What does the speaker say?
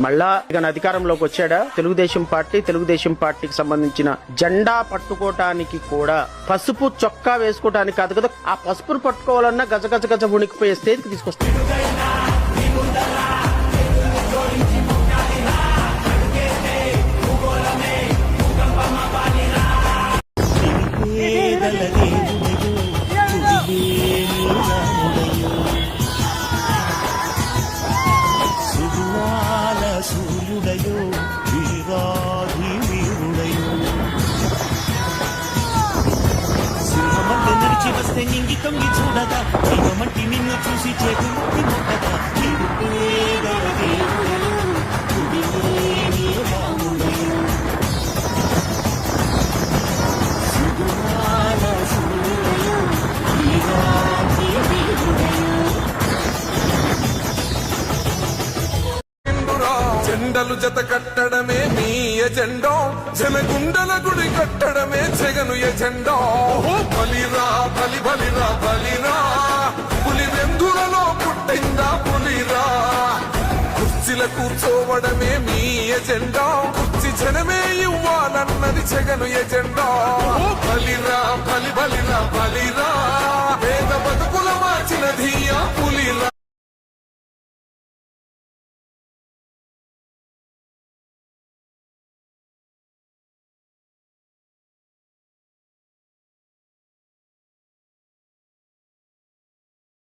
మళ్ళా ఇక అధికారంలోకి వచ్చాడా తెలుగుదేశం పార్టీకి సంబంధించిన జెండా పట్టుకోవటానికి కూడా పసుపు చొక్కా వేసుకోవటానికి కాదు కదా, ఆ పసుపును పట్టుకోవాలన్నా గజ గజ గజ ఉనికిపోయే స్టేజ్కి తీసుకొస్తాడు. సూర్యుడయో వీరాధి వీరుడయో సింహమంటే నడిచి వస్తే నింగి తొంగి చూడగా సింహమంటి నిన్ను చూసి చేతులకి మొక్కగా జెండలు జత కట్టడమే మీ ఎజెండా, జనగుండల గుడి కట్టడమే జగను ఎజెండా. బలిరా బలి బలిరా బలిరా, పులి వెందులలో పుట్టిందా పులిరా. కుర్చీల కూర్చోవడమే మీ ఎజెండా, కుర్చీ జనమే ఇవ్వాలన్నది జగను ఎజెండా. బలిరా బలి బలిరా బలిరా,